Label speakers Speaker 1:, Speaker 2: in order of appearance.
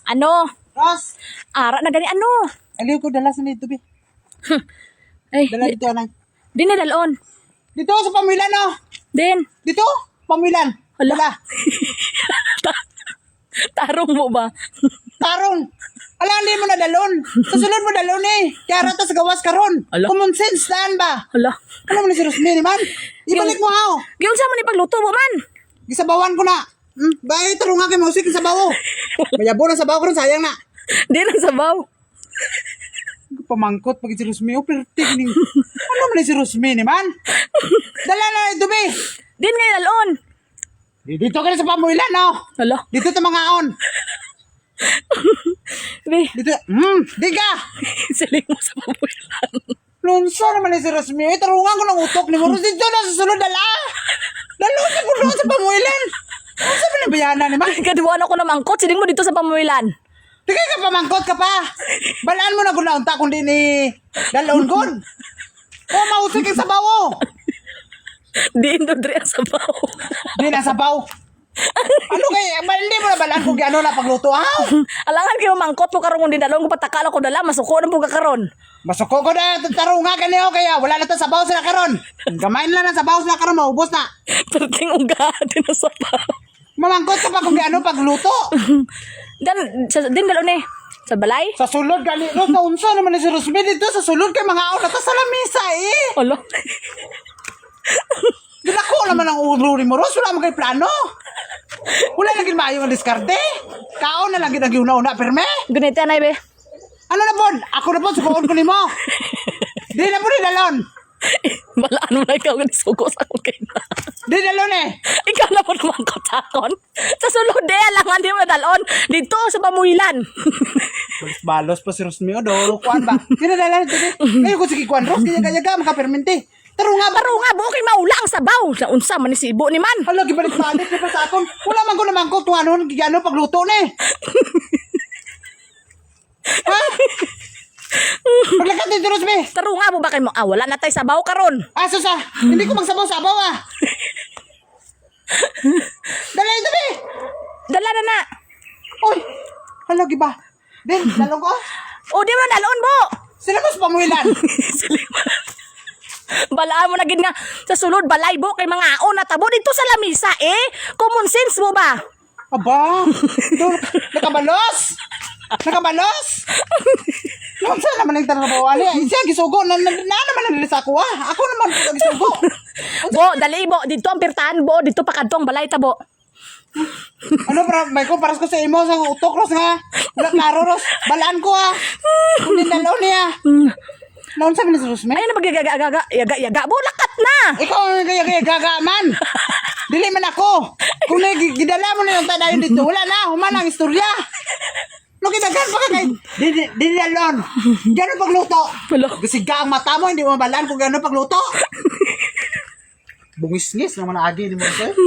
Speaker 1: Ano?
Speaker 2: Ros,
Speaker 1: Ara na gani ano?
Speaker 2: aliw ko dala sa nito, be.
Speaker 1: Ay,
Speaker 2: Dala dito, anay.
Speaker 1: di na dalon.
Speaker 2: Dito, sa pamilan, no?
Speaker 1: Din.
Speaker 2: Dito, pamilan.
Speaker 1: Hala.
Speaker 2: Dala.
Speaker 1: Tarong mo ba?
Speaker 2: Tarong. Ala, hindi mo na dalon. Sa sulod mo dalon eh. Kaya rata sa gawas karon.
Speaker 1: Ala.
Speaker 2: Common sense, daan ba?
Speaker 1: Hala.
Speaker 2: Ano mo na si Rosmini, man? Ibalik mo, hao.
Speaker 1: Giyon sa man ipagluto mo man.
Speaker 2: Gisabawan ko na. Bakit tarong nga kay Mausik, gisabaw. Mayabo na sabaw ko rin, sayang na.
Speaker 1: Di na sabaw.
Speaker 2: Pamangkot pag si Rosmini. O, pero tigning. Ano mo na si Rosmini, man? Dala na ito, be.
Speaker 1: Din nga dalon.
Speaker 2: Dito ka na sa pamuilan, no?
Speaker 1: Hala.
Speaker 2: Dito ta mga on.
Speaker 1: Be,
Speaker 2: Dito, diga!
Speaker 1: siling mo sa pamulan.
Speaker 2: Lunsa naman ni si Rosmi. Tarungan ko ng utok ni Moros. Dito na sa sulod, dala! Dalo sa puno sa pamuilan! Ano sabi ni Bayana ni Ma?
Speaker 1: Kadiwan ako na mangkot, siling mo dito sa pamulan.
Speaker 2: Di ka pamangkot ka pa! Balaan mo na kung naunta kundi ni Dalon Gon. O, mausik ang sabaw o!
Speaker 1: Di indodre ang sabaw.
Speaker 2: Di na sabaw. Ano kay, hindi mo na balaan kung ano na pagluto, ha?
Speaker 1: Alangan kayo mangkot mo karon din dalon ko patakala ko dala masuko na po ka karon.
Speaker 2: Masuko ko na tarunga ka niyo kaya wala na to sabaw sila karon. Gamain lang ang sabaw sila karon, maubos na.
Speaker 1: Perting uga din ang sabaw.
Speaker 2: Mamangkot ka pa kung ano pagluto.
Speaker 1: Din dalon eh. Sa balay?
Speaker 2: Sa sulod gali, no, naunsa naman ni si Rosmi dito sa sulod kay mga aon na sa lamisa eh.
Speaker 1: Hala.
Speaker 2: Ginako naman ang ulo ni Moros, wala man kay plano. Wala lagi maayo ang diskarte. Kaon na lagi nag-una-una, perme.
Speaker 1: Ganito na be.
Speaker 2: Ano na po? Ako na po, subuon ko ni mo. Di na po ni Dalon.
Speaker 1: Balaan mo na ikaw ganito suko sa akong kayo na.
Speaker 2: Di Dalon eh.
Speaker 1: Ikaw na po naman kotakon. Sa sulod eh, alangan di mo na dalon. Dito sa pamuilan.
Speaker 2: Balos pa si Rosmi, o do, kuan ba? Sino Dalon? Ngayon ko sige kuan, Ros, kaya makapermente. Taro nga ba?
Speaker 1: Paro nga, bukay maula ang sabaw. Sa unsa man ni si Ibo ni man.
Speaker 2: Hala, gibalik-balik di pa sa akon. Wala man ko naman ko kung ano pagluto ni. Ha? Paglakat dito, Rosmi.
Speaker 1: Taro nga, bubakay mo. Wala na tayo sabaw karon.
Speaker 2: Aso sa, hindi ko magsabaw-sabaw ah. Dala ito, be.
Speaker 1: Dala na na.
Speaker 2: Uy, hala, giba. Din, dalong ko.
Speaker 1: O, di mo na dalon mo.
Speaker 2: Sila mas pamuhilan.
Speaker 1: Balaan mo na gid nga sa sulod balay bo kay mga aon na tabo dito sa lamisa eh. Common sense mo ba?
Speaker 2: Aba, nakabalos. Nakabalos. Nung saan naman ang tanabaw ali? Siya gisugo na naman nalilisa ko ah. Ako naman po gisugo.
Speaker 1: Bo, dali bo, dito ang pirtahan bo, dito pa kadtong balay tabo.
Speaker 2: Ano para may ko paras ko sa imo sa utok Ros nga. Wala klaro Ros. Balaan ko ah. Kunin dalaw niya. Naon sabi ni Rosmi?
Speaker 1: Ay na magagaga, yaga bo lakat na.
Speaker 2: Ikaw ang kaya gagaman. Dili man ako. Kung gidala mo na yung tadayon dito, wala na. Human ang istorya. No, kinagan pa ka kay dinalon. Gano'n pagluto.
Speaker 1: Wala.
Speaker 2: Gasiga ang mata mo, hindi mo mabalaan kung gano'n pagluto. Bungis-ngis naman agi ni mo sa'yo.